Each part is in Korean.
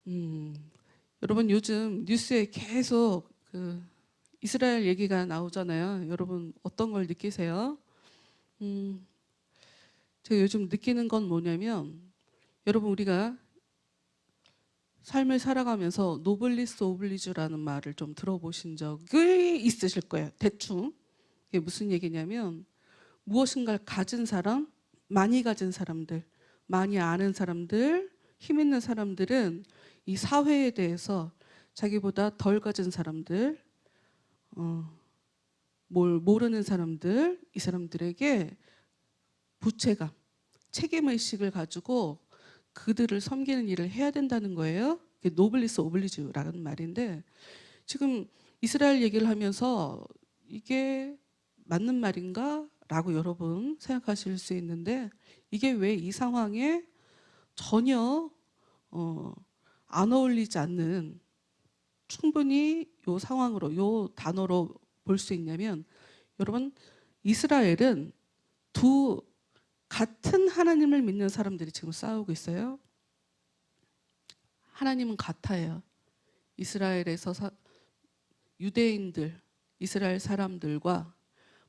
음, 여러분 요즘 뉴스에 계속 이스라엘 얘기가 나오잖아요. 여러분 어떤 걸 느끼세요? 음, 제가 요즘 느끼는 건 뭐냐면 여러분 우리가 삶을 살아가면서 노블리스 오블리주라는 말을 좀 들어보신 적이 있으실 거예요. 대충. 이게 무슨 얘기냐면 무엇인가를 가진 사람, 많이 가진 사람들, 많이 아는 사람들, 힘 있는 사람들은 이 사회에 대해서 자기보다 덜 가진 사람들, 뭘 모르는 사람들, 이 사람들에게 부채감, 책임의식을 가지고 그들을 섬기는 일을 해야 된다는 거예요. 그게 노블리스 오블리주라는 말인데, 지금 이스라엘 얘기를 하면서 이게 맞는 말인가? 라고 여러분 생각하실 수 있는데, 이게 왜 이 상황에 전혀 안 어울리지 않는, 충분히 요 상황으로, 요 단어로 볼 수 있냐면, 여러분 이스라엘은 두 같은 하나님을 믿는 사람들이 지금 싸우고 있어요. 하나님은 같아요. 이스라엘에서 유대인들, 이스라엘 사람들과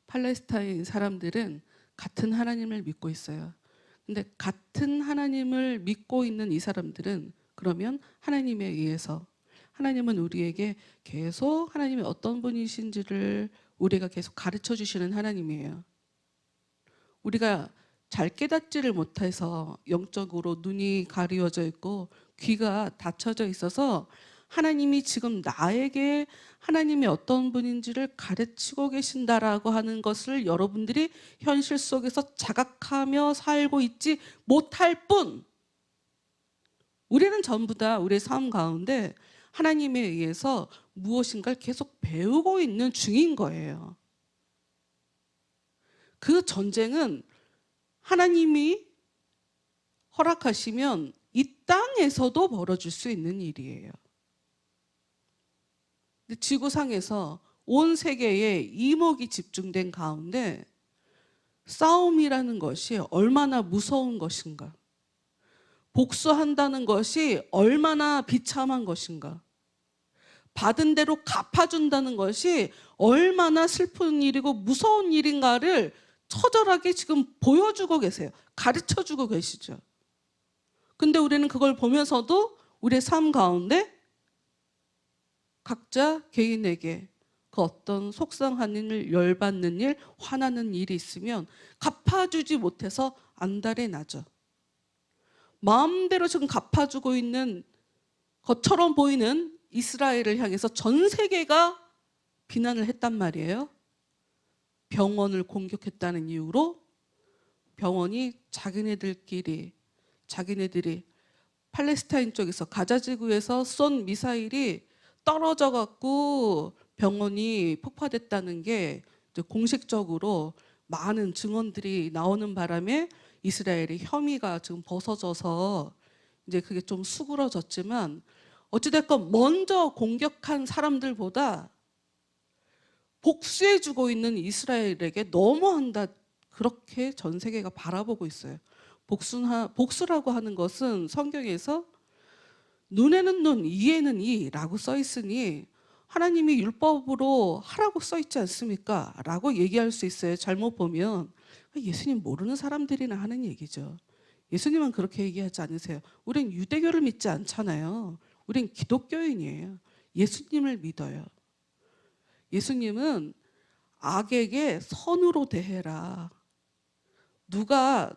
팔레스타인 사람들은 같은 하나님을 믿고 있어요. 근데 같은 하나님을 믿고 있는 이 사람들은 그러면 하나님에 의해서, 하나님은 우리에게 계속 하나님이 어떤 분이신지를 우리가 계속 가르쳐 주시는 하나님이에요. 우리가 잘 깨닫지를 못해서 영적으로 눈이 가리워져 있고 귀가 닫혀져 있어서 하나님이 지금 나에게 하나님이 어떤 분인지를 가르치고 계신다라고 하는 것을 여러분들이 현실 속에서 자각하며 살고 있지 못할 뿐, 우리는 전부 다 우리의 삶 가운데 하나님에 의해서 무엇인가를 계속 배우고 있는 중인 거예요. 그 전쟁은 하나님이 허락하시면 이 땅에서도 벌어질 수 있는 일이에요. 지구상에서 온 세계에 이목이 집중된 가운데 싸움이라는 것이 얼마나 무서운 것인가, 복수한다는 것이 얼마나 비참한 것인가, 받은 대로 갚아준다는 것이 얼마나 슬픈 일이고 무서운 일인가를 처절하게 지금 보여주고 계세요. 가르쳐주고 계시죠. 근데 우리는 그걸 보면서도 우리의 삶 가운데 각자 개인에게 그 어떤 속상한 일, 열받는 일, 화나는 일이 있으면 갚아주지 못해서 안달이 나죠. 마음대로 지금 갚아주고 있는 것처럼 보이는 이스라엘을 향해서 전 세계가 비난을 했단 말이에요. 병원을 공격했다는 이유로 병원이 자기네들이 팔레스타인 쪽에서 가자 지구에서 쏜 미사일이 떨어져 갖고 병원이 폭파됐다는 게 이제 공식적으로 많은 증언들이 나오는 바람에 이스라엘의 혐의가 지금 벗어져서 이제 그게 좀 수그러졌지만, 어찌됐건 먼저 공격한 사람들보다 복수해주고 있는 이스라엘에게 너무한다, 그렇게 전 세계가 바라보고 있어요. 복수라고 하는 것은 성경에서 눈에는 눈, 이에는 이라고 써 있으니 하나님이 율법으로 하라고 써 있지 않습니까? 라고 얘기할 수 있어요. 잘못 보면 예수님 모르는 사람들이나 하는 얘기죠. 예수님은 그렇게 얘기하지 않으세요. 우린 유대교를 믿지 않잖아요. 우린 기독교인이에요. 예수님을 믿어요. 예수님은 악에게 선으로 대해라. 누가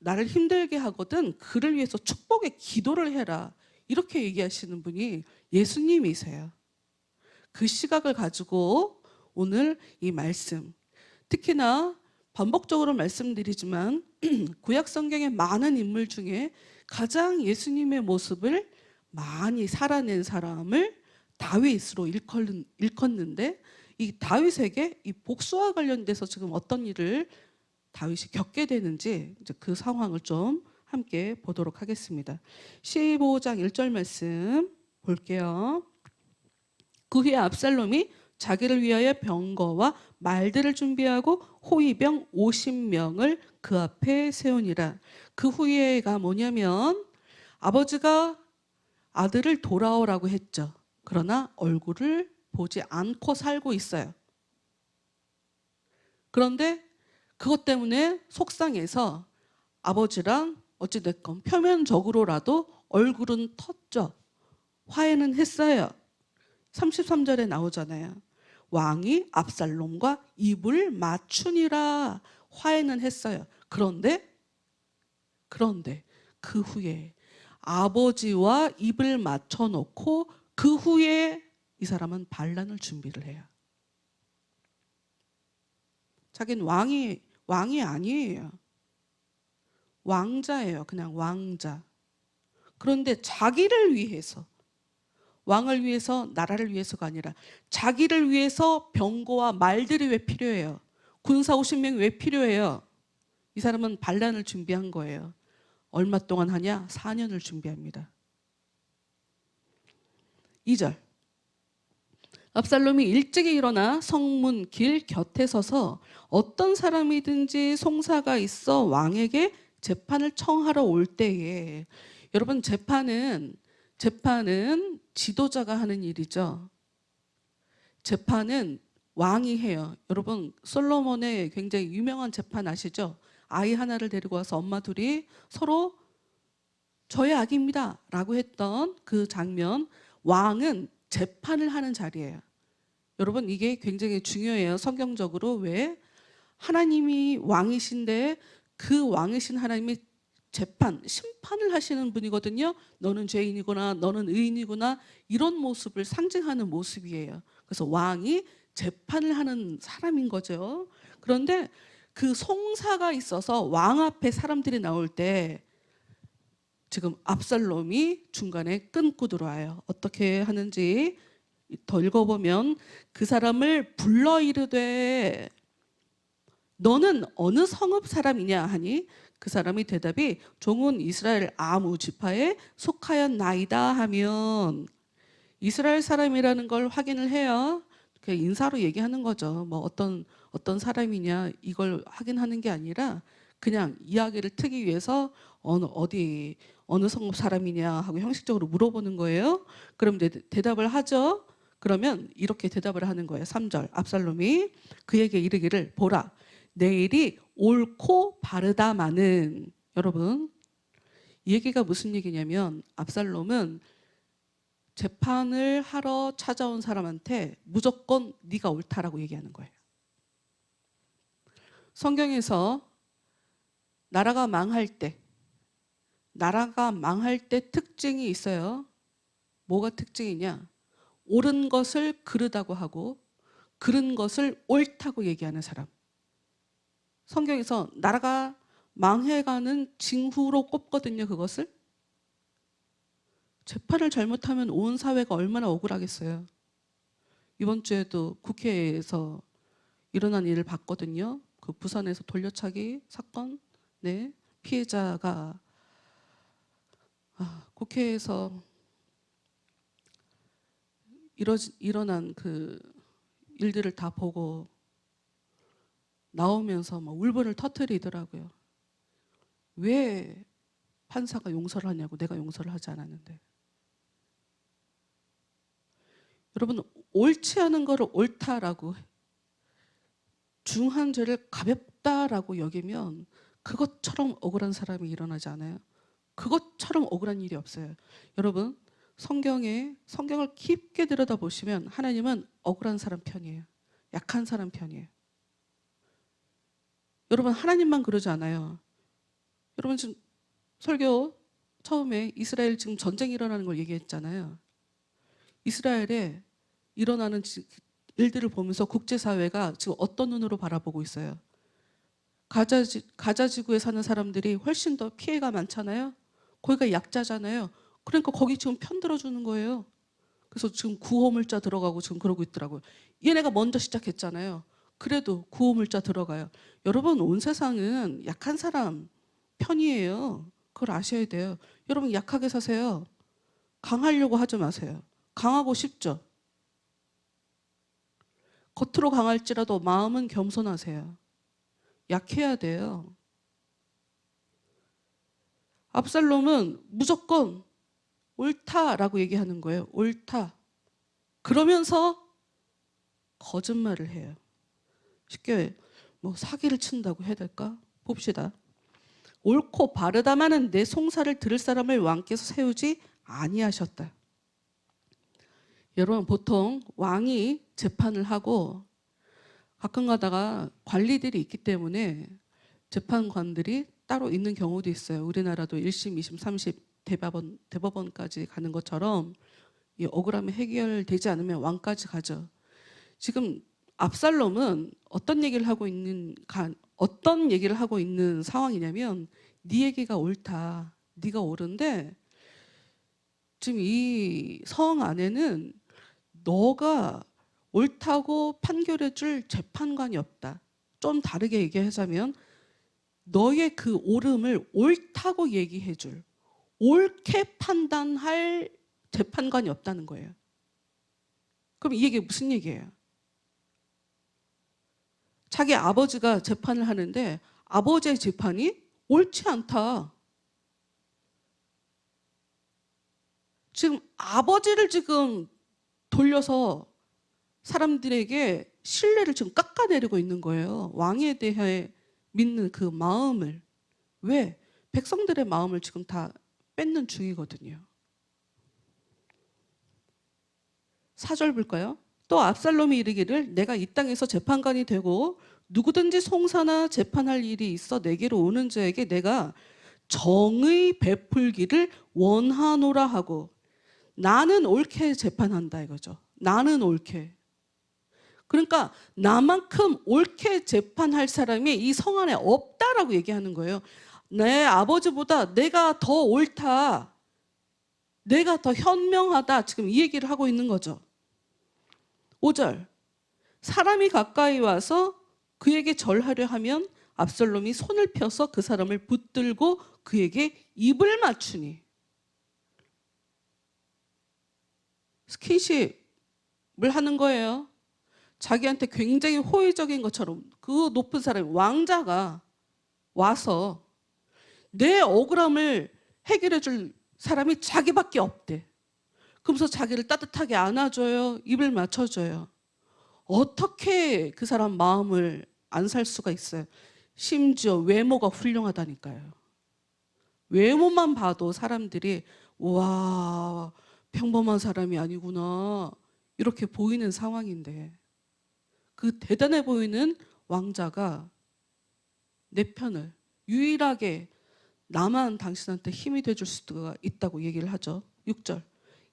나를 힘들게 하거든 그를 위해서 축복의 기도를 해라. 이렇게 얘기하시는 분이 예수님이세요. 그 시각을 가지고 오늘 이 말씀, 특히나 반복적으로 말씀드리지만 구약 성경의 많은 인물 중에 가장 예수님의 모습을 많이 살아낸 사람을 다윗으로 일컫는데, 이 다윗에게 이 복수와 관련돼서 지금 어떤 일을 다윗이 겪게 되는지 이제 그 상황을 좀 함께 보도록 하겠습니다. 15장 1절 말씀 볼게요. 그 후에 압살롬이 자기를 위하여 병거와 말들을 준비하고 호위병 50명을 그 앞에 세우니라. 그 후에가 뭐냐면 아버지가 아들을 돌아오라고 했죠. 그러나 얼굴을 보지 않고 살고 있어요. 그런데 그것 때문에 속상해서 아버지랑 어찌됐건 표면적으로라도 얼굴은 텄죠. 화해는 했어요. 33절에 나오잖아요. 왕이 압살롬과 입을 맞추니라. 화해는 했어요. 그런데 그 후에 아버지와 입을 맞춰놓고 그 후에 이 사람은 반란을 준비를 해요. 자기는 왕이 아니에요. 왕자예요. 그냥 왕자. 그런데 자기를 위해서, 왕을 위해서, 나라를 위해서가 아니라 자기를 위해서 병거와 말들이 왜 필요해요? 군사 50명이 왜 필요해요? 이 사람은 반란을 준비한 거예요. 얼마 동안 하냐? 4년을 준비합니다. 2절. 압살롬이 일찍이 일어나 성문 길 곁에 서서 어떤 사람이든지 송사가 있어 왕에게 재판을 청하러 올 때에, 여러분 재판은 지도자가 하는 일이죠. 재판은 왕이 해요. 여러분 솔로몬의 굉장히 유명한 재판 아시죠? 아이 하나를 데리고 와서 엄마 둘이 서로 저의 악입니다 라고 했던 그 장면, 왕은 재판을 하는 자리예요. 여러분 이게 굉장히 중요해요. 성경적으로. 왜? 하나님이 왕이신데 그 왕이신 하나님이 심판을 하시는 분이거든요. 너는 죄인이구나, 너는 의인이구나, 이런 모습을 상징하는 모습이에요. 그래서 왕이 재판을 하는 사람인 거죠. 그런데 그 송사가 있어서 왕 앞에 사람들이 나올 때 지금 압살롬이 중간에 끊고 들어와요. 어떻게 하는지 더 읽어보면, 그 사람을 불러 이르되 너는 어느 성읍 사람이냐 하니 그 사람이 대답이 종은 이스라엘 아무 지파에 속하였나이다 하면, 이스라엘 사람이라는 걸 확인을 해요. 그냥 인사로 얘기하는 거죠. 뭐 어떤 사람이냐 이걸 확인하는 게 아니라 그냥 이야기를 트기 위해서 어느 성읍 사람이냐 하고 형식적으로 물어보는 거예요. 그럼 대답을 하죠. 그러면 이렇게 대답을 하는 거예요. 3절. 압살롬이 그에게 이르기를 보라, 내일이 옳고 바르다마는. 여러분 이 얘기가 무슨 얘기냐면, 압살롬은 재판을 하러 찾아온 사람한테 무조건 네가 옳다라고 얘기하는 거예요. 성경에서 나라가 망할 때 특징이 있어요. 뭐가 특징이냐? 옳은 것을 그르다고 하고 그른 것을 옳다고 얘기하는 사람. 성경에서 나라가 망해가는 징후로 꼽거든요. 그것을. 재판을 잘못하면 온 사회가 얼마나 억울하겠어요. 이번 주에도 국회에서 일어난 일을 봤거든요. 그 부산에서 돌려차기 사건, 네, 피해자가 국회에서 일어난 그 일들을 다 보고 나오면서 막 울분을 터뜨리더라고요. 왜 판사가 용서를 하냐고, 내가 용서를 하지 않았는데. 여러분 옳지 않은 거를 옳다라고, 중한 죄를 가볍다라고 여기면 그것처럼 억울한 사람이 일어나지 않아요? 그것처럼 억울한 일이 없어요. 여러분 성경을 깊게 들여다보시면 하나님은 억울한 사람 편이에요. 약한 사람 편이에요. 여러분 하나님만 그러지 않아요. 여러분 지금 설교 처음에 이스라엘 지금 전쟁이 일어나는 걸 얘기했잖아요. 이스라엘에 일어나는 일들을 보면서 국제사회가 지금 어떤 눈으로 바라보고 있어요? 가자 지구에 사는 사람들이 훨씬 더 피해가 많잖아요. 거기가 약자잖아요. 그러니까 거기 지금 편들어 주는 거예요. 그래서 지금 구호물자 들어가고 지금 그러고 있더라고요. 얘네가 먼저 시작했잖아요. 그래도 구호물자 들어가요. 여러분 온 세상은 약한 사람 편이에요. 그걸 아셔야 돼요. 여러분 약하게 사세요. 강하려고 하지 마세요. 강하고 싶죠? 겉으로 강할지라도 마음은 겸손하세요. 약해야 돼요. 압살롬은 무조건 옳다라고 얘기하는 거예요. 옳다. 그러면서 거짓말을 해요. 쉽게 뭐 사기를 친다고 해야 될까? 봅시다. 옳고 바르다마는 내 송사를 들을 사람을 왕께서 세우지 아니하셨다. 여러분, 보통 왕이 재판을 하고 가끔 가다가 관리들이 있기 때문에 재판관들이 따로 있는 경우도 있어요. 우리나라도 1심, 2심, 3심 대법원까지 가는 것처럼 이 억울함이 해결되지 않으면 왕까지 가죠. 지금 압살롬은 어떤 얘기를 하고 있는 상황이냐면 네 얘기가 옳다. 네가 옳은데 지금 이 성 안에는 너가 옳다고 판결해 줄 재판관이 없다. 좀 다르게 얘기하자면 너의 그 옳음을 옳다고 얘기해 줄, 옳게 판단할 재판관이 없다는 거예요. 그럼 이 얘기가 무슨 얘기예요? 자기 아버지가 재판을 하는데 아버지의 재판이 옳지 않다. 지금 아버지를 지금 돌려서 사람들에게 신뢰를 지금 깎아내리고 있는 거예요. 왕에 대해 믿는 그 마음을. 왜? 백성들의 마음을 지금 다 뺏는 중이거든요. 4절 볼까요? 또 압살롬이 이르기를 내가 이 땅에서 재판관이 되고 누구든지 송사나 재판할 일이 있어 내게로 오는 자에게 내가 정의 베풀기를 원하노라 하고 나는 옳게 재판한다 이거죠. 나는 옳게. 그러니까 나만큼 옳게 재판할 사람이 이 성 안에 없다라고 얘기하는 거예요. 내 아버지보다 내가 더 옳다. 내가 더 현명하다. 지금 이 얘기를 하고 있는 거죠. 5절. 사람이 가까이 와서 그에게 절하려 하면 압살롬이 손을 펴서 그 사람을 붙들고 그에게 입을 맞추니. 스킨십을 하는 거예요. 자기한테 굉장히 호의적인 것처럼 그 높은 사람, 왕자가 와서 내 억울함을 해결해 줄 사람이 자기밖에 없대. 그러면서 자기를 따뜻하게 안아줘요. 입을 맞춰줘요. 어떻게 그 사람 마음을 안 살 수가 있어요. 심지어 외모가 훌륭하다니까요. 외모만 봐도 사람들이 와, 평범한 사람이 아니구나 이렇게 보이는 상황인데 그 대단해 보이는 왕자가 내 편을 유일하게 나만 당신한테 힘이 돼줄 수가 있다고 얘기를 하죠. 6절.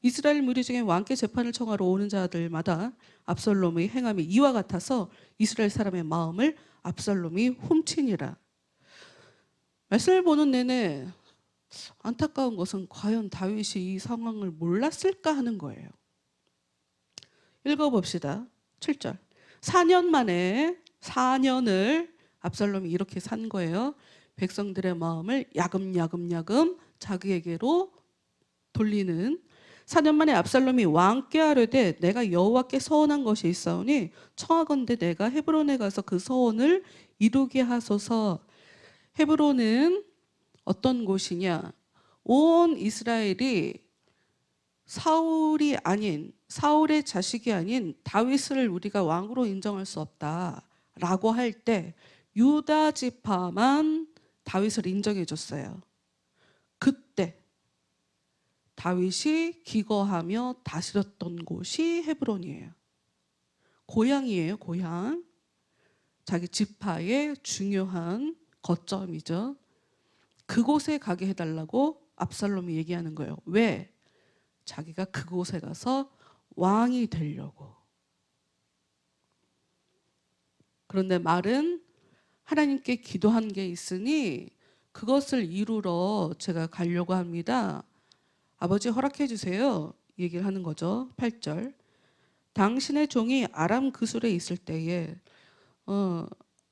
이스라엘 무리 중에 왕께 재판을 청하러 오는 자들마다 압살롬의 행함이 이와 같아서 이스라엘 사람의 마음을 압살롬이 훔치니라. 말씀을 보는 내내 안타까운 것은 과연 다윗이 이 상황을 몰랐을까 하는 거예요. 읽어봅시다. 7절. 4년 만에 4년을 압살롬이 이렇게 산 거예요. 백성들의 마음을 야금야금 자기에게로 돌리는. 4년 만에 압살롬이 왕께 아뢰되 내가 여호와께 서원한 것이 있사오니 청하건대 내가 헤브론에 가서 그 서원을 이루게 하소서. 헤브론은 어떤 곳이냐? 온 이스라엘이 사울이 아닌, 사울의 자식이 아닌 다윗을 우리가 왕으로 인정할 수 없다라고 할 때 유다 지파만 다윗을 인정해 줬어요. 그때 다윗이 기거하며 다스렸던 곳이 헤브론이에요. 고향이에요, 고향. 자기 지파의 중요한 거점이죠. 그곳에 가게 해달라고 압살롬이 얘기하는 거예요. 왜? 자기가 그곳에 가서 왕이 되려고. 그런데 말은 하나님께 기도한 게 있으니 그것을 이루러 제가 가려고 합니다. 아버지 허락해 주세요. 얘기를 하는 거죠. 8절. 당신의 종이 아람 그술에 있을 때에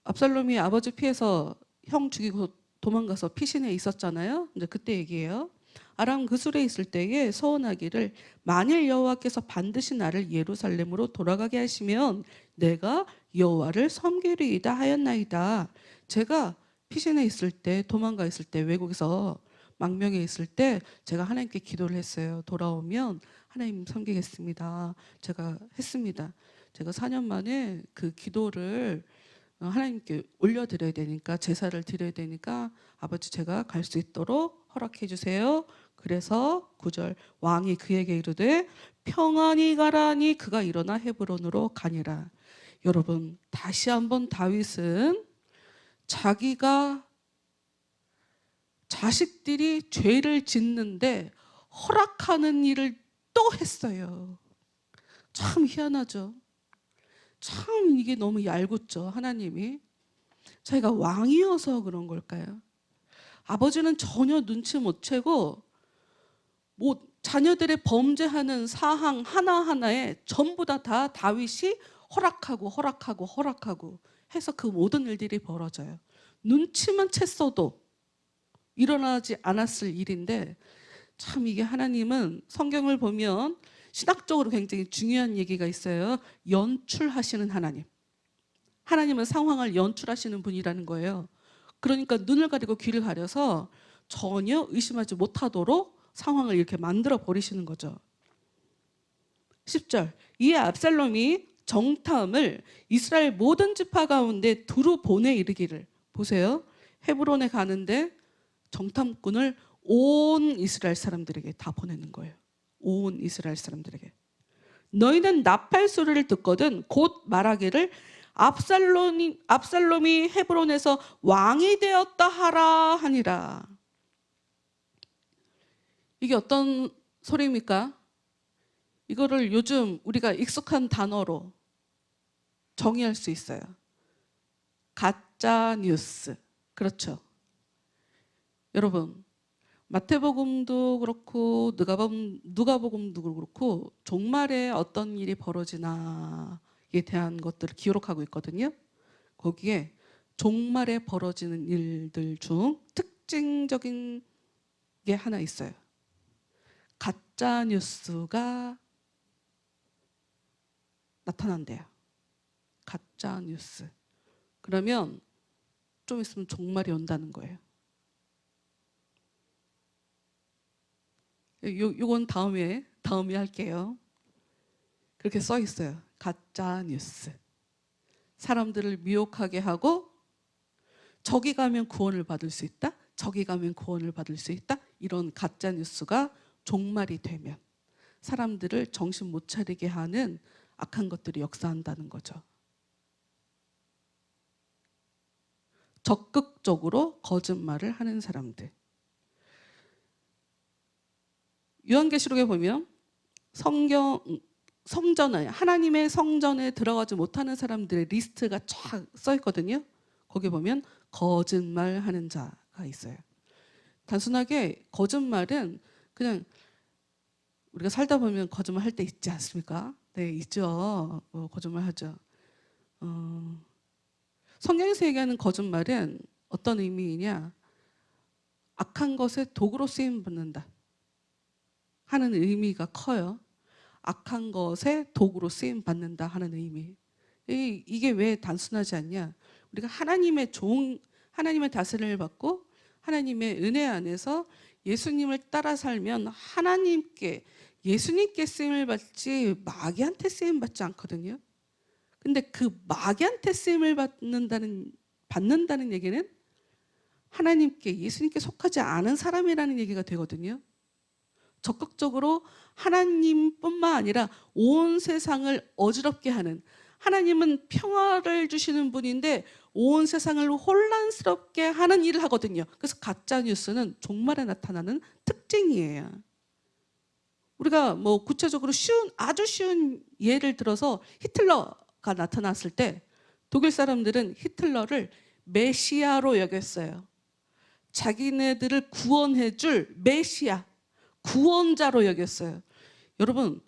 압살롬이 아버지 피해서 형 죽이고 도망가서 피신해 있었잖아요. 이제 그때 얘기예요. 아람 그술에 있을 때에 서원하기를 만일 여호와께서 반드시 나를 예루살렘으로 돌아가게 하시면 내가 여호와를 섬기리이다 하였나이다. 제가 피신해 있을 때 도망가 있을 때 외국에서 망명에 있을 때 제가 하나님께 기도를 했어요. 돌아오면 하나님 섬기겠습니다. 제가 했습니다. 제가 4년 만에 그 기도를 하나님께 올려드려야 되니까, 제사를 드려야 되니까 아버지 제가 갈 수 있도록 허락해 주세요. 그래서 9절, 왕이 그에게 이르되 평안히 가라니 그가 일어나 헤브론으로 가니라. 여러분, 다시 한번 다윗은 자기가 자식들이 죄를 짓는데 허락하는 일을 또 했어요. 참 희한하죠. 참 이게 너무 얄궂죠. 하나님이 자기가 왕이어서 그런 걸까요? 아버지는 전혀 눈치 못 채고 뭐 자녀들의 범죄하는 사항 하나하나에 전부 다 다윗이 허락하고 해서 그 모든 일들이 벌어져요. 눈치만 챘어도 일어나지 않았을 일인데, 참 이게 하나님은 성경을 보면 신학적으로 굉장히 중요한 얘기가 있어요. 연출하시는 하나님. 하나님은 상황을 연출하시는 분이라는 거예요. 그러니까 눈을 가리고 귀를 가려서 전혀 의심하지 못하도록 상황을 이렇게 만들어 버리시는 거죠. 10절, 이에 압살롬이 정탐을 이스라엘 모든 지파 가운데 두루 보내 이르기를. 보세요. 헤브론에 가는데 정탐꾼을 온 이스라엘 사람들에게 다 보내는 거예요. 온 이스라엘 사람들에게. 너희는 나팔 소리를 듣거든 곧 말하기를 압살롬이 헤브론에서 왕이 되었다 하라 하니라. 이게 어떤 소리입니까? 이거를 요즘 우리가 익숙한 단어로 정의할 수 있어요. 가짜 뉴스. 그렇죠. 여러분, 마태복음도 그렇고 누가복음도 그렇고 종말에 어떤 일이 벌어지나에 대한 것들을 기록하고 있거든요. 거기에 종말에 벌어지는 일들 중 특징적인 게 하나 있어요. 가짜 뉴스가 나타난대요. 가짜 뉴스. 그러면 좀 있으면 종말이 온다는 거예요. 요건 다음에 할게요. 그렇게 써 있어요. 가짜 뉴스. 사람들을 미혹하게 하고 저기 가면 구원을 받을 수 있다. 저기 가면 구원을 받을 수 있다. 이런 가짜 뉴스가 종말이 되면 사람들을 정신 못 차리게 하는 악한 것들이 역사한다는 거죠. 적극적으로 거짓말을 하는 사람들. 요한계시록에 보면 성전에, 하나님의 성전에 들어가지 못하는 사람들의 리스트가 쫙 써 있거든요. 거기 보면 거짓말하는 자가 있어요. 단순하게 거짓말은 그냥 우리가 살다 보면 거짓말 할 때 있지 않습니까? 네, 있죠. 거짓말 하죠. 성경에서 얘기하는 거짓말은 어떤 의미이냐? 악한 것에 도구로 쓰임 받는다 하는 의미가 커요. 악한 것에 도구로 쓰임 받는다 하는 의미. 이게 왜 단순하지 않냐? 우리가 하나님의 하나님의 다스림을 받고 하나님의 은혜 안에서 예수님을 따라 살면 예수님께 쓰임을 받지 마귀한테 쓰임 받지 않거든요. 근데 그 마귀한테 쓰임을 받는다는 얘기는 하나님께, 예수님께 속하지 않은 사람이라는 얘기가 되거든요. 적극적으로 하나님뿐만 아니라 온 세상을 어지럽게 하는, 하나님은 평화를 주시는 분인데 온 세상을 혼란스럽게 하는 일을 하거든요. 그래서 가짜 뉴스는 종말에 나타나는 특징이에요. 우리가 뭐 구체적으로 아주 쉬운 예를 들어서 히틀러가 나타났을 때 독일 사람들은 히틀러를 메시아로 여겼어요. 자기네들을 구원해줄 메시아, 구원자로 여겼어요. 여러분,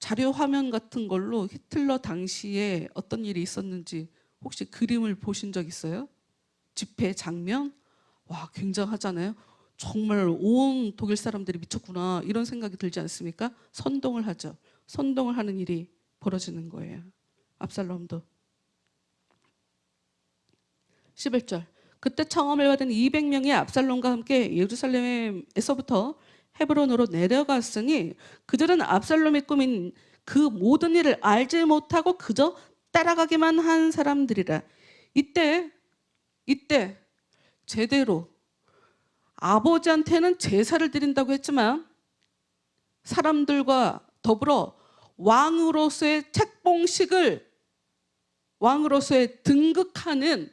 자료 화면 같은 걸로 히틀러 당시에 어떤 일이 있었는지 혹시 그림을 보신 적 있어요? 집회 장면? 와, 굉장하잖아요. 정말 온 독일 사람들이 미쳤구나 이런 생각이 들지 않습니까? 선동을 하죠. 선동을 하는 일이 벌어지는 거예요. 압살롬도. 11절, 그때 청함을 받은 200명의 압살롬과 함께 예루살렘에서부터 헤브론으로 내려갔으니 그들은 압살롬이 꾸민 그 모든 일을 알지 못하고 그저 따라가기만 한 사람들이라. 이때 제대로 아버지한테는 제사를 드린다고 했지만 사람들과 더불어 왕으로서의 책봉식을, 왕으로서의 등극하는,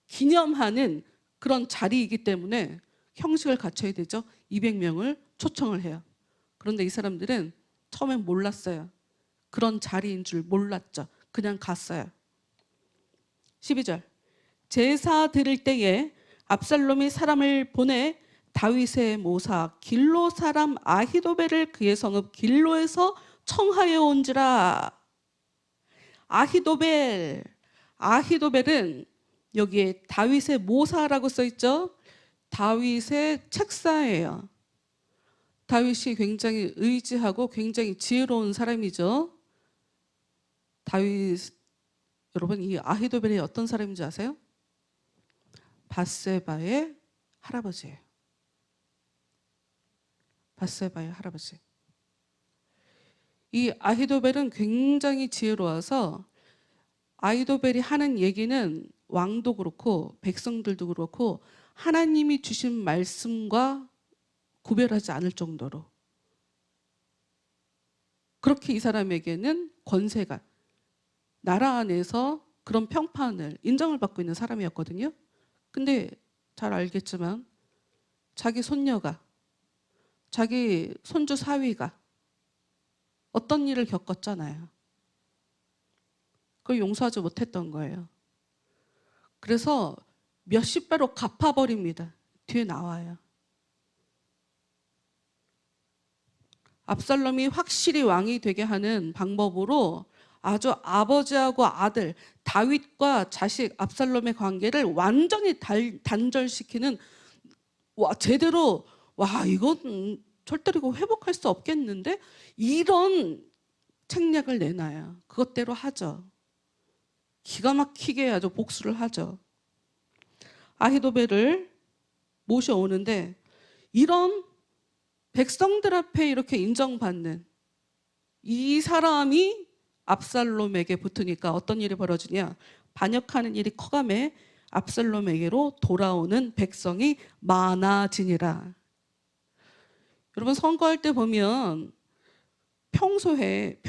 기념하는 그런 자리이기 때문에 형식을 갖춰야 되죠. 200명을 초청을 해요. 그런데 이 사람들은 처음엔 몰랐어요. 그런 자리인 줄 몰랐죠. 그냥 갔어요. 12절. 제사 드릴 때에 압살롬이 사람을 보내 다윗의 모사 길로 사람 아히도벨을 그의 성읍 길로에서 청하여 온지라. 아히도벨은 여기에 다윗의 모사라고 써 있죠. 다윗의 책사예요. 다윗이 굉장히 의지하고 굉장히 지혜로운 사람이죠. 다윗, 여러분 이 아히도벨이 어떤 사람인지 아세요? 밧세바의 할아버지예요. 밧세바의 할아버지. 이 아히도벨은 굉장히 지혜로워서 아히도벨이 하는 얘기는 왕도 그렇고 백성들도 그렇고 하나님이 주신 말씀과 구별하지 않을 정도로 그렇게 이 사람에게는 권세가, 나라 안에서 그런 평판을 인정을 받고 있는 사람이었거든요. 근데 잘 알겠지만 자기 손녀가, 자기 손주 사위가 어떤 일을 겪었잖아요. 그걸 용서하지 못했던 거예요. 그래서 몇십 배로 갚아버립니다. 뒤에 나와요. 압살롬이 확실히 왕이 되게 하는 방법으로 아주 아버지하고 아들, 다윗과 자식 압살롬의 관계를 완전히 단절시키는, 제대로 이건 절대로 이거 회복할 수 없겠는데 이런 책략을 내놔요. 그것대로 하죠. 기가 막히게 아주 복수를 하죠. 아히도벨을 모셔오는데 이런 백성들 앞에 이렇게 인정받는 이 사람이 압살롬에게 붙으니까 어떤 일이 벌어지냐. 반역하는 일이 커가매 압살롬에게로 돌아오는 백성이 많아지니라. 여러분 선거할 때 보면 평소에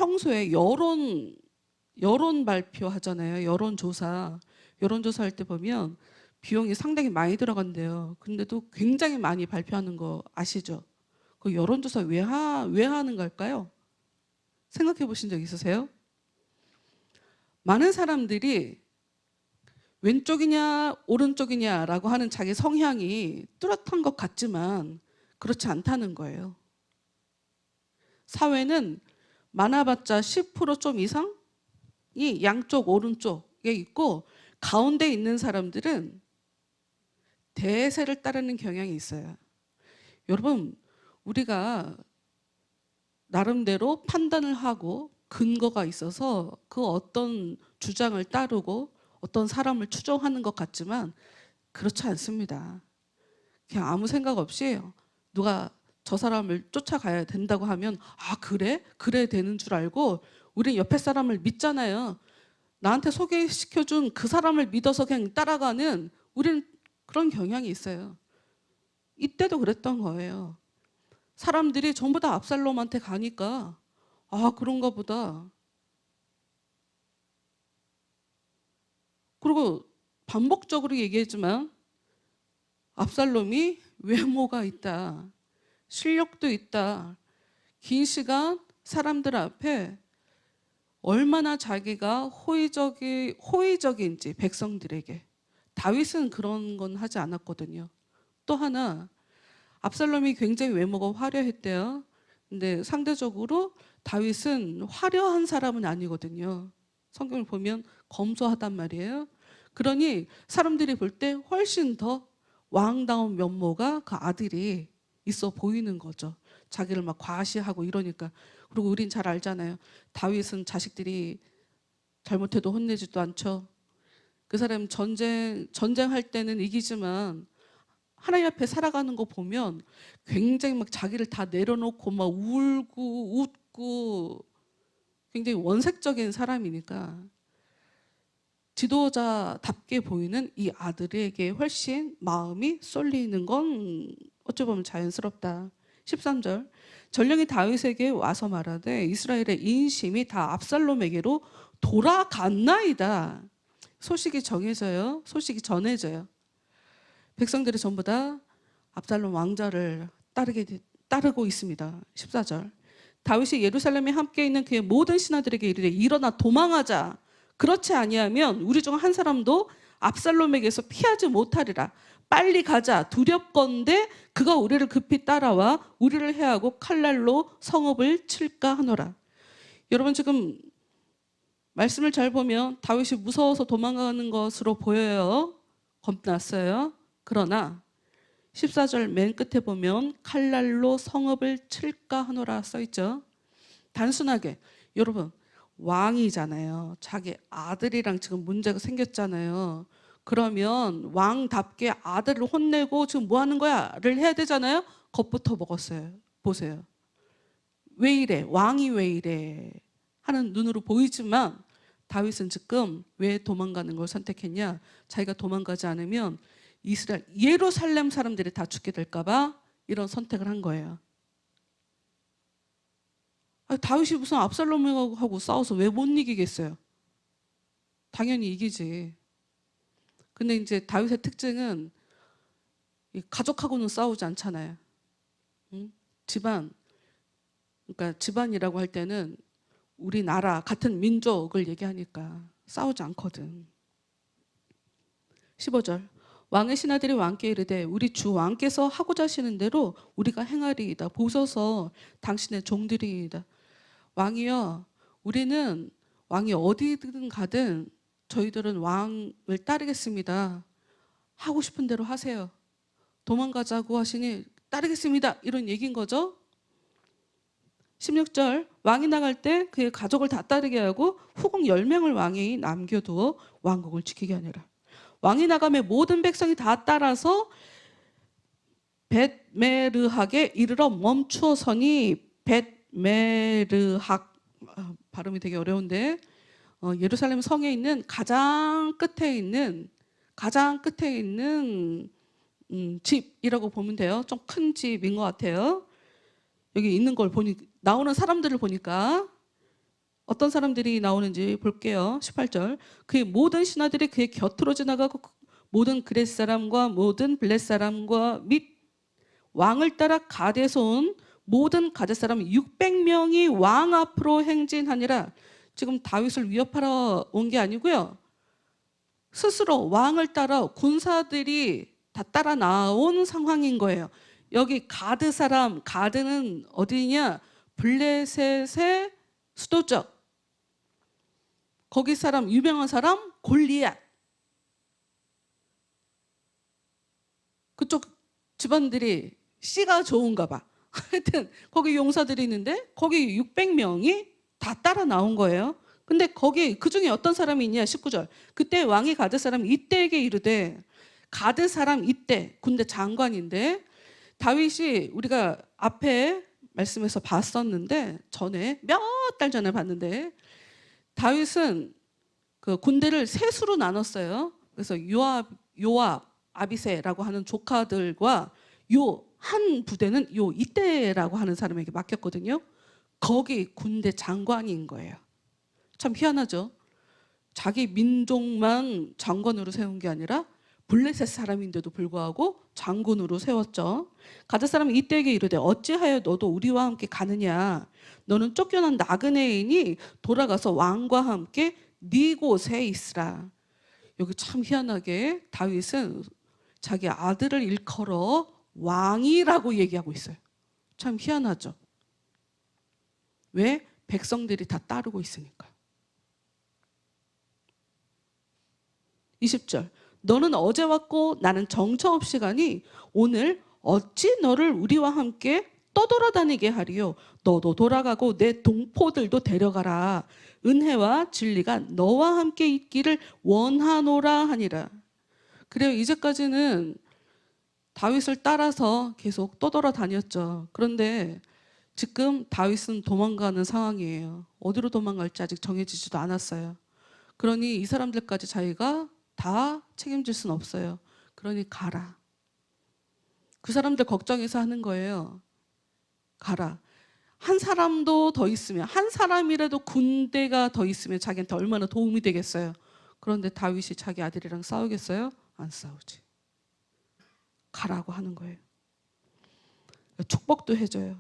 여론 발표하잖아요. 여론조사할 때 보면 비용이 상당히 많이 들어간대요. 근데도 굉장히 많이 발표하는 거 아시죠? 그 여론조사 왜 하는 걸까요? 생각해 보신 적 있으세요? 많은 사람들이 왼쪽이냐 오른쪽이냐라고 하는 자기 성향이 뚜렷한 것 같지만 그렇지 않다는 거예요. 사회는 많아봤자 10% 좀 이상이 양쪽 오른쪽에 있고 가운데 있는 사람들은 대세를 따르는 경향이 있어요. 여러분 우리가 나름대로 판단을 하고 근거가 있어서 그 어떤 주장을 따르고 어떤 사람을 추종하는 것 같지만 그렇지 않습니다. 그냥 아무 생각 없이 누가 저 사람을 쫓아가야 된다고 하면 그래 되는 줄 알고 우린 옆에 사람을 믿잖아요. 나한테 소개시켜준 그 사람을 믿어서 그냥 따라가는 우리는 그런 경향이 있어요. 이때도 그랬던 거예요. 사람들이 전부 다 압살롬한테 가니까 그런가 보다. 그리고 반복적으로 얘기했지만 압살롬이 외모가 있다, 실력도 있다, 긴 시간 사람들 앞에 얼마나 자기가 호의적인지 백성들에게. 다윗은 그런 건 하지 않았거든요. 또 하나 압살롬이 굉장히 외모가 화려했대요. 근데 상대적으로 다윗은 화려한 사람은 아니거든요. 성경을 보면 검소하단 말이에요. 그러니 사람들이 볼 때 훨씬 더 왕다운 면모가 그 아들이 있어 보이는 거죠. 자기를 막 과시하고 이러니까. 그리고 우린 잘 알잖아요. 다윗은 자식들이 잘못해도 혼내지도 않죠. 그 사람 전쟁할 때는 이기지만 하나님 앞에 살아가는 거 보면 굉장히 막 자기를 다 내려놓고 막 울고 웃고 굉장히 원색적인 사람이니까 지도자답게 보이는 이 아들에게 훨씬 마음이 쏠리는 건 어찌 보면 자연스럽다. 13절 전령이 다윗에게 와서 말하되 이스라엘의 인심이 다 압살롬에게로 돌아갔나이다. 소식이 정해져요. 소식이 전해져요. 백성들이 전부 다 압살롬 왕자를 따르고 있습니다. 14절 다윗이 예루살렘에 함께 있는 그의 모든 신하들에게 이르되 일어나 도망하자. 그렇지 아니하면 우리 중 한 사람도 압살롬에게서 피하지 못하리라. 빨리 가자. 두렵건대 그가 우리를 급히 따라와 우리를 해하고 칼날로 성읍을 칠까 하노라. 여러분 지금 말씀을 잘 보면 다윗이 무서워서 도망가는 것으로 보여요. 겁났어요. 그러나 14절 맨 끝에 보면 칼날로 성읍을 칠까 하노라 써있죠. 단순하게 여러분 왕이잖아요. 자기 아들이랑 지금 문제가 생겼잖아요. 그러면 왕답게 아들을 혼내고 지금 뭐 하는 거야? 를 해야 되잖아요. 겁부터 먹었어요. 보세요. 왜 이래? 왕이 왜 이래? 하는 눈으로 보이지만 다윗은 지금 왜 도망가는 걸 선택했냐? 자기가 도망가지 않으면 이스라엘 예루살렘 사람들이 다 죽게 될까 봐 이런 선택을 한 거예요. 다윗이 무슨 압살롬하고 싸워서 왜 못 이기겠어요? 당연히 이기지. 근데 이제 다윗의 특징은 가족하고는 싸우지 않잖아요. 응? 그러니까 집안이라고 할 때는 우리나라 같은 민족을 얘기하니까 싸우지 않거든. 15절 왕의 신하들이 왕께 이르되 우리 주 왕께서 하고자 하시는 대로 우리가 행하리이다. 보소서 당신의 종들이이다. 왕이여 우리는 왕이 어디든 가든 저희들은 왕을 따르겠습니다. 하고 싶은 대로 하세요. 도망가자고 하시니 따르겠습니다. 이런 얘기인 거죠. 16절 왕이 나갈 때 그의 가족을 다 따르게 하고 후궁 10명을 왕이 남겨두어 왕국을 지키게 하니라. 왕이 나가며 모든 백성이 다 따라서 벳메르학에 이르러 멈추어 서니 벳메르학 발음이 되게 어려운데 예루살렘 성에 있는 가장 끝에 있는 집이라고 보면 돼요. 좀 큰 집인 것 같아요. 여기 있는 걸 보니 나오는 사람들을 보니까 어떤 사람들이 나오는지 볼게요. 18절 그의 모든 신하들이 그의 곁으로 지나가고 모든 그렛 사람과 모든 블렛 사람과 및 왕을 따라 가데에서 온 모든 가데 사람 600명이 왕 앞으로 행진하니라. 지금 다윗을 위협하러 온 게 아니고요. 스스로 왕을 따라 군사들이 다 따라 나온 상황인 거예요. 여기 가드 사람, 가드는 어디냐? 블레셋의 수도죠. 거기 사람, 유명한 사람 골리앗. 그쪽 집안들이 씨가 좋은가 봐. 하여튼 거기 용사들이 있는데 거기 600명이 다 따라 나온 거예요. 근데 거기 그중에 어떤 사람이 있냐? 19절 그때 왕이 가드 사람 이때에게 이르되 가드 사람 이때 군대 장관인데 다윗이 우리가 앞에 말씀에서 봤었는데 전에 몇 달 전에 봤는데 다윗은 그 군대를 세 수로 나눴어요. 그래서 요압, 아비새라고 하는 조카들과 요 한 부대는 요 이때라고 하는 사람에게 맡겼거든요. 거기 군대 장관인 거예요. 참 희한하죠. 자기 민족만 장관으로 세운 게 아니라 블레셋 사람인데도 불구하고 장군으로 세웠죠. 가드 사람이 이때에게 이르되 어찌하여 너도 우리와 함께 가느냐? 너는 쫓겨난 나그네인이 돌아가서 왕과 함께 네 곳에 있으라. 여기 참 희한하게 다윗은 자기 아들을 일컬어 왕이라고 얘기하고 있어요. 참 희한하죠. 왜? 백성들이 다 따르고 있으니까. 20절 너는 어제 왔고 나는 정처 없이 가니 오늘 어찌 너를 우리와 함께 떠돌아다니게 하리요. 너도 돌아가고 내 동포들도 데려가라. 은혜와 진리가 너와 함께 있기를 원하노라 하니라. 그래요. 이제까지는 다윗을 따라서 계속 떠돌아다녔죠. 그런데 지금 다윗은 도망가는 상황이에요. 어디로 도망갈지 아직 정해지지도 않았어요. 그러니 이 사람들까지 자기가 다 책임질 수는 없어요. 그러니 가라. 그 사람들 걱정해서 하는 거예요. 가라. 한 사람도 더 있으면, 한 사람이라도 군대가 더 있으면 자기한테 얼마나 도움이 되겠어요. 그런데 다윗이 자기 아들이랑 싸우겠어요? 안 싸우지. 가라고 하는 거예요. 축복도 해줘요.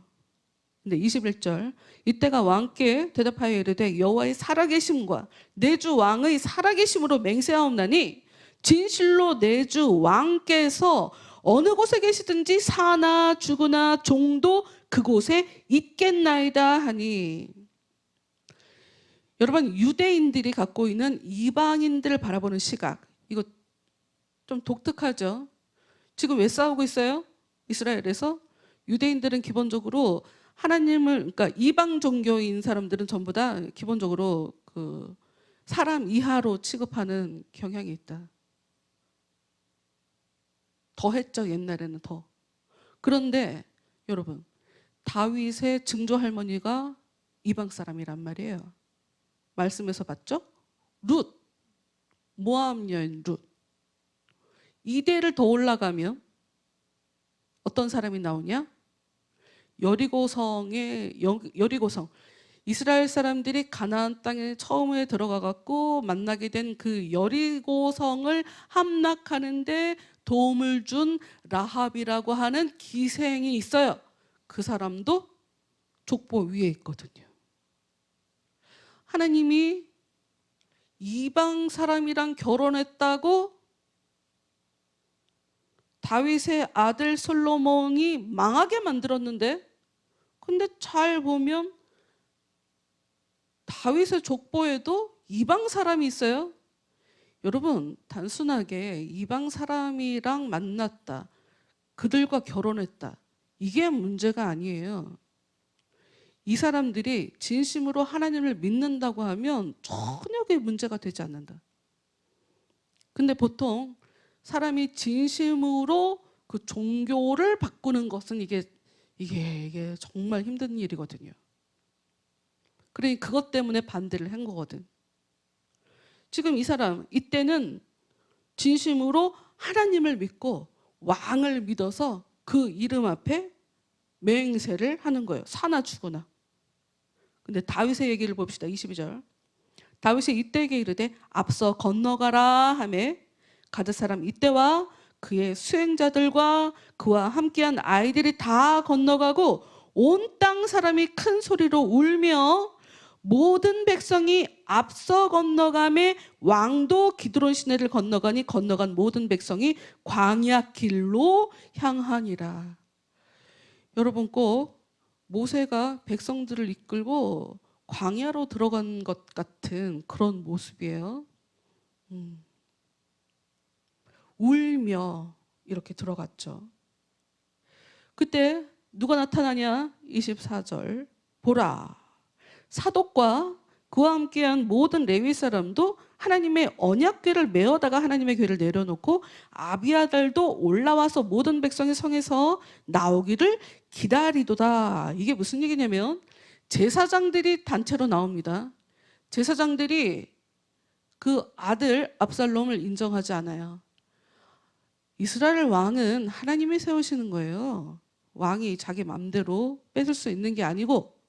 근데 21절, 이때가 왕께 대답하여 이르되 여호와의 살아계심과 내 주 왕의 살아계심으로 맹세하옵나니 진실로 내 주 왕께서 어느 곳에 계시든지 사나 죽으나 종도 그곳에 있겠나이다 하니. 여러분, 유대인들이 갖고 있는 이방인들을 바라보는 시각, 이거 좀 독특하죠. 지금 왜 싸우고 있어요? 이스라엘에서 유대인들은 기본적으로 하나님을, 그러니까 이방 종교인 사람들은 전부 다 기본적으로 그 사람 이하로 취급하는 경향이 있다. 더 했죠, 옛날에는 더. 그런데 여러분, 다윗의 증조 할머니가 이방 사람이란 말이에요. 말씀에서 봤죠? 룻, 모압 여인 룻. 이대를 더 올라가면 어떤 사람이 나오냐? 여리고성. 이스라엘 사람들이 가나안 땅에 처음에 들어가 갖고 만나게 된 그 여리고성을 함락하는데 도움을 준 라합이라고 하는 기생이 있어요. 그 사람도 족보 위에 있거든요. 하나님이 이방 사람이랑 결혼했다고 다윗의 아들 솔로몬이 망하게 만들었는데, 근데 잘 보면 다윗의 족보에도 이방 사람이 있어요. 여러분, 단순하게 이방 사람이랑 만났다, 그들과 결혼했다, 이게 문제가 아니에요. 이 사람들이 진심으로 하나님을 믿는다고 하면 전혀 그게 문제가 되지 않는다. 근데 보통 사람이 진심으로 그 종교를 바꾸는 것은 이게 정말 힘든 일이거든요. 그러니 그것 때문에 반대를 한 거거든. 지금 이 사람, 이때는 진심으로 하나님을 믿고 왕을 믿어서 그 이름 앞에 맹세를 하는 거예요. 사나 죽으나. 근데 다윗의 얘기를 봅시다. 22절. 다윗이 이때에게 이르되 앞서 건너가라 하매 가드 사람 이때와 그의 수행자들과 그와 함께한 아이들이 다 건너가고 온 땅 사람이 큰 소리로 울며 모든 백성이 앞서 건너가매 왕도 기드론 시내를 건너가니 건너간 모든 백성이 광야 길로 향하니라. 여러분, 꼭 모세가 백성들을 이끌고 광야로 들어간 것 같은 그런 모습이에요. 울며 이렇게 들어갔죠. 그때 누가 나타나냐? 24절. 보라, 사독과 그와 함께한 모든 레위 사람도 하나님의 언약궤를 메어다가 하나님의 궤를 내려놓고 아비아달도 올라와서 모든 백성의 성에서 나오기를 기다리도다. 이게 무슨 얘기냐면 제사장들이 단체로 나옵니다. 제사장들이 그 아들 압살롬을 인정하지 않아요. 이스라엘 왕은 하나님이 세우시는 거예요. 왕이 자기 마음대로 뺏을 수 있는 게 아니고,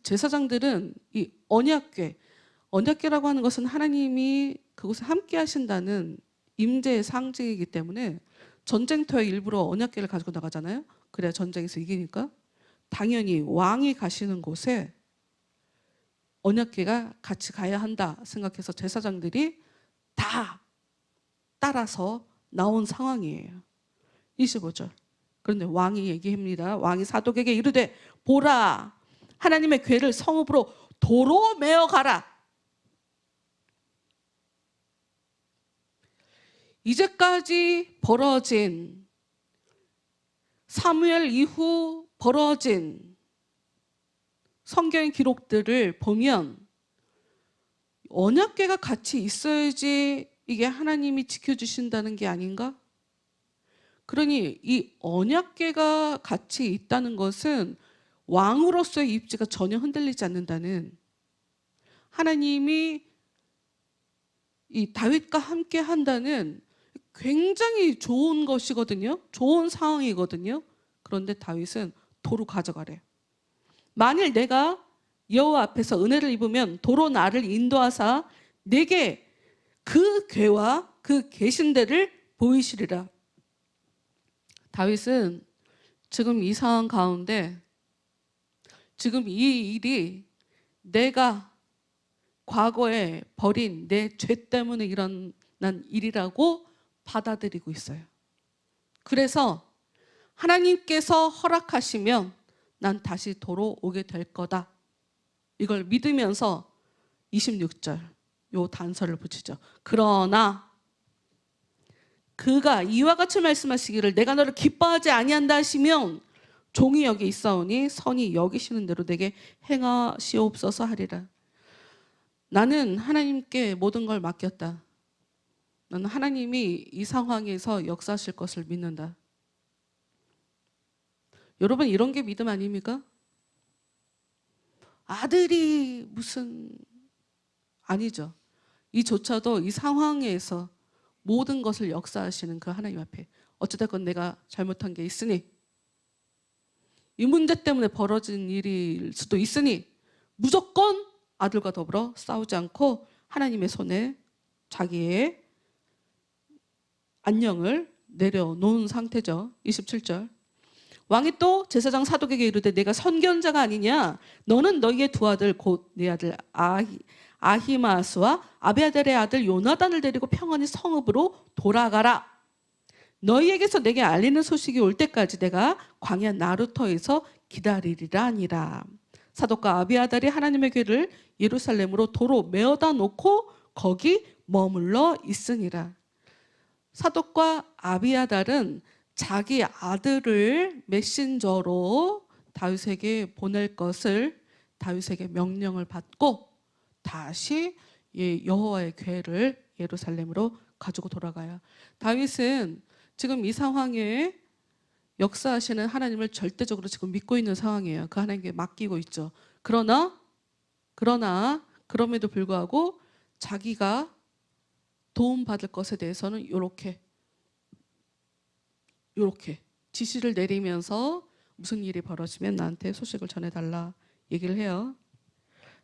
제사장들은 이 언약궤라고 하는 것은 하나님이 그곳에 함께 하신다는 임재의 상징이기 때문에 전쟁터에 일부러 언약궤를 가지고 나가잖아요. 그래야 전쟁에서 이기니까. 당연히 왕이 가시는 곳에 언약궤가 같이 가야 한다 생각해서 제사장들이 다 따라서 나온 상황이에요. 25절. 그런데 왕이 얘기합니다. 왕이 사독에게 이르되 보라, 하나님의 궤를 성읍으로 도로 메어 가라. 이제까지 벌어진 사무엘 이후 벌어진 성경의 기록들을 보면 언약궤가 같이 있어야지 이게 하나님이 지켜주신다는 게 아닌가? 그러니 이 언약궤가 같이 있다는 것은 왕으로서의 입지가 전혀 흔들리지 않는다는, 하나님이 이 다윗과 함께 한다는 굉장히 좋은 것이거든요. 좋은 상황이거든요. 그런데 다윗은 도로 가져가래. 만일 내가 여호와 앞에서 은혜를 입으면 도로 나를 인도하사 내게 그 궤와 그 계신 데를 보이시리라. 다윗은 지금 이 상황 가운데 지금 이 일이 내가 과거에 벌인 내 죄 때문에 일어난 일이라고 받아들이고 있어요. 그래서 하나님께서 허락하시면 난 다시 도로 오게 될 거다. 이걸 믿으면서 26절 요 단서를 붙이죠. 그러나 그가 이와 같이 말씀하시기를 내가 너를 기뻐하지 아니한다 하시면 종이 여기 있사오니 선이 여기시는 대로 내게 행하시옵소서 하리라. 나는 하나님께 모든 걸 맡겼다. 나는 하나님이 이 상황에서 역사하실 것을 믿는다. 여러분, 이런 게 믿음 아닙니까? 아들이 무슨, 아니죠. 이조차도 이 상황에서 모든 것을 역사하시는 그 하나님 앞에 어찌됐건 내가 잘못한 게 있으니, 이 문제 때문에 벌어진 일일 수도 있으니 무조건 아들과 더불어 싸우지 않고 하나님의 손에 자기의 안녕을 내려놓은 상태죠. 27절 왕이 또 제사장 사독에게 이르되 내가 선견자가 아니냐? 너는 너희의 두 아들 곧 네 아들 아히마스와 아비아달의 아들 요나단을 데리고 평안히 성읍으로 돌아가라. 너희에게서 내게 알리는 소식이 올 때까지 내가 광야 나루터에서 기다리리라 하니라. 사독과 아비아달이 하나님의 궤를 예루살렘으로 도로 메어다 놓고 거기 머물러 있으니라. 사독과 아비아달은 자기 아들을 메신저로 다윗에게 보낼 것을 다윗에게 명령을 받고 다시 여호와의 궤를 예루살렘으로 가지고 돌아가요. 다윗은 지금 이 상황에 역사하시는 하나님을 절대적으로 지금 믿고 있는 상황이에요. 그 하나님께 맡기고 있죠. 그럼에도 불구하고 자기가 도움받을 것에 대해서는 이렇게 지시를 내리면서 무슨 일이 벌어지면 나한테 소식을 전해달라 얘기를 해요.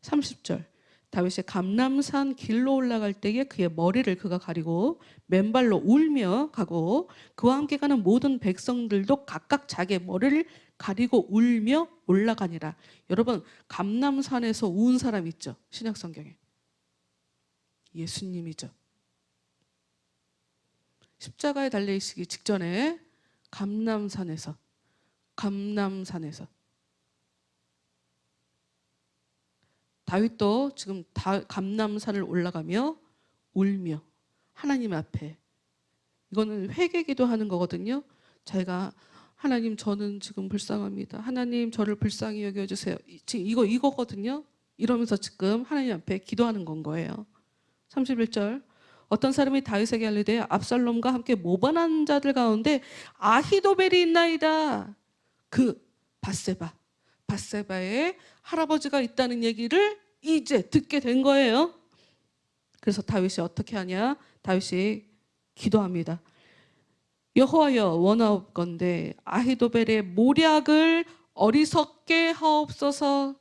30절 다윗이 감람산 길로 올라갈 때에 그의 머리를 그가 가리고 맨발로 울며 가고 그와 함께 가는 모든 백성들도 각각 자기의 머리를 가리고 울며 올라가니라. 여러분, 감람산에서 운 사람 있죠? 신약 성경에 예수님이죠. 십자가에 달리시기 직전에 감람산에서 다윗도 지금 감람산을 올라가며 울며 하나님 앞에, 이거는 회개기도 하는 거거든요. 자기가 하나님 저는 지금 불쌍합니다. 하나님 저를 불쌍히 여겨주세요. 지금 이거거든요. 이러면서 지금 하나님 앞에 기도하는 건 거예요. 31절 어떤 사람이 다윗에게 알리되 압살롬과 함께 모반한 자들 가운데 아히도벨이 있나이다. 그 밧세바의 할아버지가 있다는 얘기를 이제 듣게 된 거예요. 그래서 다윗이 어떻게 하냐? 다윗이 기도합니다. 여호와여 원하옵건대 아히도벨의 모략을 어리석게 하옵소서.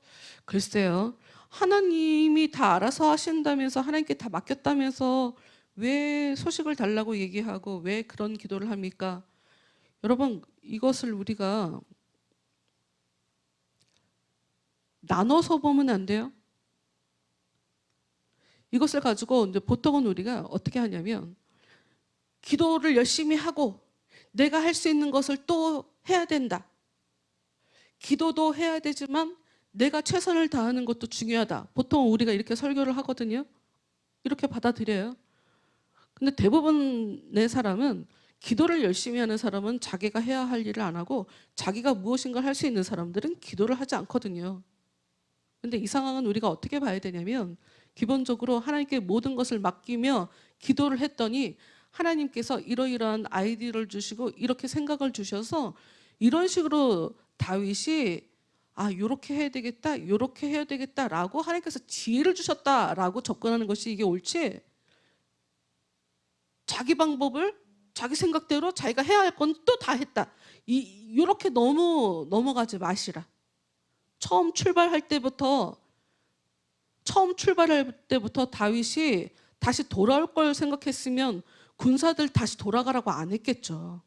글쎄요, 하나님이 다 알아서 하신다면서, 하나님께 다 맡겼다면서 왜 소식을 달라고 얘기하고 왜 그런 기도를 합니까? 여러분, 이것을 우리가 나눠서 보면 안 돼요. 이것을 가지고 이제 보통은 우리가 어떻게 하냐면 기도를 열심히 하고 내가 할 수 있는 것을 또 해야 된다. 기도도 해야 되지만 내가 최선을 다하는 것도 중요하다. 보통 우리가 이렇게 설교를 하거든요. 이렇게 받아들여요. 근데 대부분의 사람은 기도를 열심히 하는 사람은 자기가 해야 할 일을 안 하고 자기가 무엇인가 할 수 있는 사람들은 기도를 하지 않거든요. 근데 이 상황은 우리가 어떻게 봐야 되냐면 기본적으로 하나님께 모든 것을 맡기며 기도를 했더니 하나님께서 이러이러한 아이디어를 주시고 이렇게 생각을 주셔서 이런 식으로 다윗이 요렇게 해야 되겠다, 요렇게 해야 되겠다라고 하나님께서 지혜를 주셨다라고 접근하는 것이 이게 옳지, 자기 방법을 자기 생각대로 자기가 해야 할 건 또 다 했다, 요렇게 너무 넘어가지 마시라. 처음 출발할 때부터 다윗이 다시 돌아올 걸 생각했으면 군사들 다시 돌아가라고 안 했겠죠.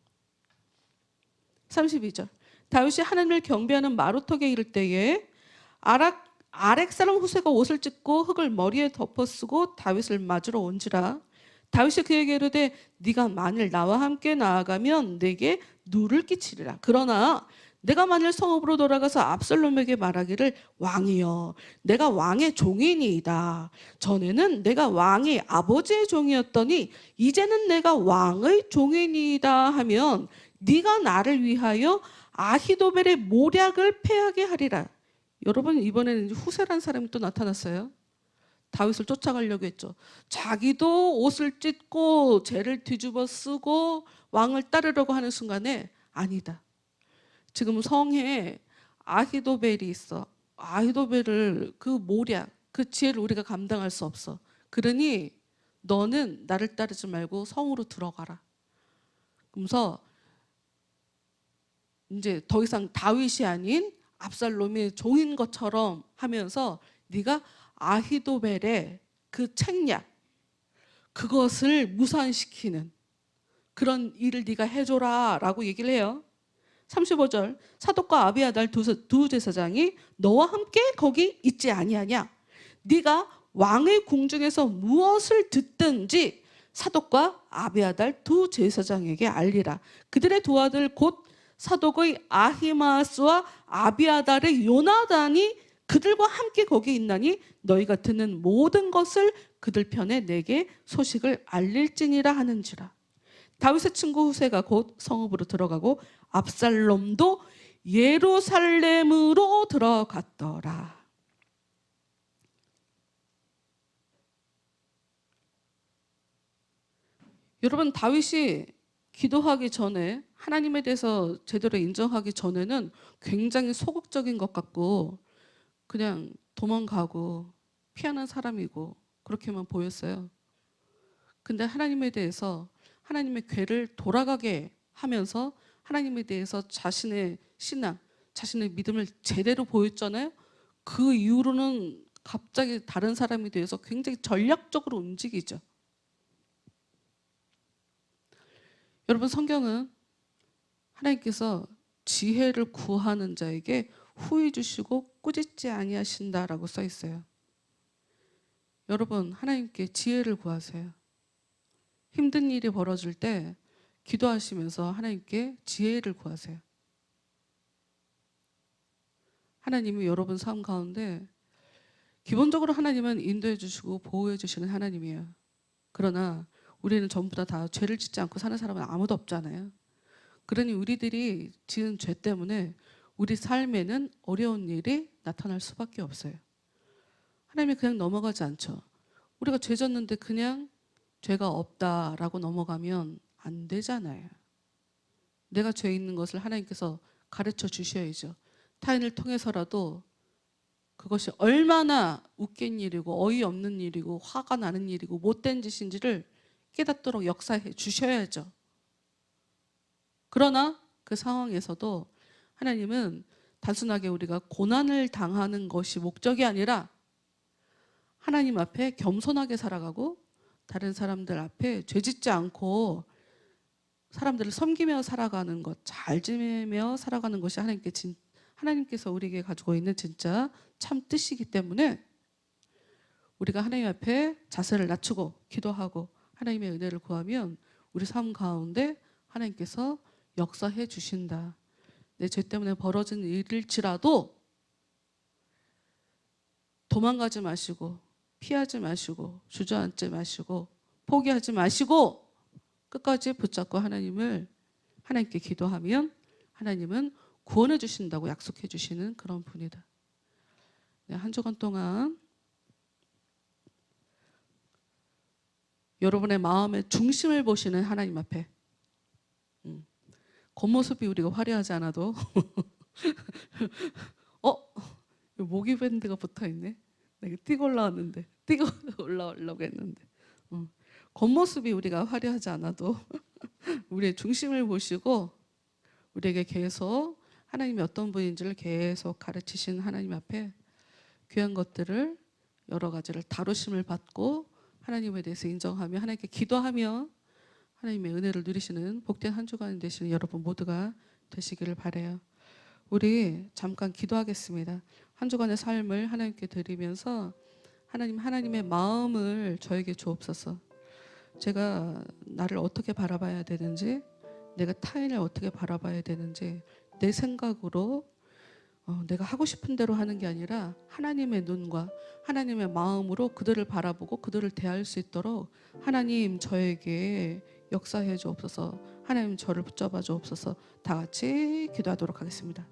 32절. 다윗이 하나님을 경배하는 마루턱에 이를 때에 아렉 사람 후세가 옷을 찢고 흙을 머리에 덮어쓰고 다윗을 맞으러 온지라. 다윗이 그에게 이르되 네가 만일 나와 함께 나아가면 내게 누를 끼치리라. 그러나 내가 만일 성읍으로 돌아가서 압살롬에게 말하기를 왕이여 내가 왕의 종이니이다. 전에는 내가 왕의 아버지의 종이었더니 이제는 내가 왕의 종이니이다 하면 네가 나를 위하여 아히도벨의 모략을 패하게 하리라. 여러분, 이번에는 후세라는 사람이 또 나타났어요. 다윗을 쫓아가려고 했죠. 자기도 옷을 찢고 죄를 뒤집어 쓰고 왕을 따르려고 하는 순간에 아니다. 지금 성에 아히도벨이 있어. 아히도벨을 그 모략, 그 지혜를 우리가 감당할 수 없어. 그러니 너는 나를 따르지 말고 성으로 들어가라. 그러면서 이제 더 이상 다윗이 아닌 압살롬의 종인 것처럼 하면서 네가 아히도벨의 그 책략, 그것을 무산시키는 그런 일을 네가 해줘라 라고 얘기를 해요. 35절. 사독과 아비아달 두 제사장이 너와 함께 거기 있지 아니하냐? 네가 왕의 궁중에서 무엇을 듣든지 사독과 아비아달 두 제사장에게 알리라. 그들의 두 아들 곧 사독의 아히마스와 아비아달의 요나단이 그들과 함께 거기 있나니 너희가 듣는 모든 것을 그들 편에 내게 소식을 알릴지니라 하는지라. 다윗의 친구 후세가 곧 성읍으로 들어가고 압살롬도 예루살렘으로 들어갔더라. 여러분, 다윗이 기도하기 전에 하나님에 대해서 제대로 인정하기 전에는 굉장히 소극적인 것 같고 그냥 도망가고 피하는 사람이고 그렇게만 보였어요. 근데 하나님에 대해서 하나님의 궤를 돌아가게 하면서 하나님에 대해서 자신의 신앙, 자신의 믿음을 제대로 보였잖아요. 그 이후로는 갑자기 다른 사람이 되어서 굉장히 전략적으로 움직이죠. 여러분, 성경은 하나님께서 지혜를 구하는 자에게 후히 주시고 꾸짖지 아니하신다라고 써 있어요. 여러분, 하나님께 지혜를 구하세요. 힘든 일이 벌어질 때 기도하시면서 하나님께 지혜를 구하세요. 하나님이 여러분 삶 가운데 기본적으로 하나님은 인도해 주시고 보호해 주시는 하나님이에요. 그러나 우리는 전부 다 죄를 짓지 않고 사는 사람은 아무도 없잖아요. 그러니 우리들이 지은 죄 때문에 우리 삶에는 어려운 일이 나타날 수밖에 없어요. 하나님이 그냥 넘어가지 않죠. 우리가 죄 졌는데 그냥 죄가 없다라고 넘어가면 안 되잖아요. 내가 죄 있는 것을 하나님께서 가르쳐 주셔야죠. 타인을 통해서라도 그것이 얼마나 웃긴 일이고 어이없는 일이고 화가 나는 일이고 못된 짓인지를 깨닫도록 역사해 주셔야죠. 그러나 그 상황에서도 하나님은 단순하게 우리가 고난을 당하는 것이 목적이 아니라 하나님 앞에 겸손하게 살아가고 다른 사람들 앞에 죄짓지 않고 사람들을 섬기며 살아가는 것, 잘 지내며 살아가는 것이 하나님께서 우리에게 가지고 있는 진짜 참 뜻이기 때문에 우리가 하나님 앞에 자세를 낮추고 기도하고 하나님의 은혜를 구하면 우리 삶 가운데 하나님께서 역사해 주신다. 내 죄 때문에 벌어진 일일지라도 도망가지 마시고 피하지 마시고 주저앉지 마시고 포기하지 마시고 끝까지 붙잡고 하나님께 기도하면 하나님은 구원해 주신다고 약속해 주시는 그런 분이다. 네, 한 주간 동안 여러분의 마음의 중심을 보시는 하나님 앞에 겉모습이 우리가 화려하지 않아도 모기 밴드가 붙어있네. 내가 뛰고 올라왔는데 뛰고 올라오려고 했는데 겉모습이 우리가 화려하지 않아도 우리의 중심을 보시고 우리에게 계속 하나님이 어떤 분인지를 계속 가르치신 하나님 앞에 귀한 것들을 여러 가지를 다루심을 받고 하나님에 대해서 인정하며 하나님께 기도하며 하나님의 은혜를 누리시는 복된 한 주간 되시는 여러분 모두가 되시기를 바라요. 우리 잠깐 기도하겠습니다. 한 주간의 삶을 하나님께 드리면서 하나님의 마음을 저에게 주옵소서. 제가 나를 어떻게 바라봐야 되는지, 내가 타인을 어떻게 바라봐야 되는지 내 생각으로 내가 하고 싶은 대로 하는 게 아니라 하나님의 눈과 하나님의 마음으로 그들을 바라보고 그들을 대할 수 있도록 하나님 저에게 역사해 주옵소서. 하나님 저를 붙잡아 주옵소서. 다 같이 기도하도록 하겠습니다.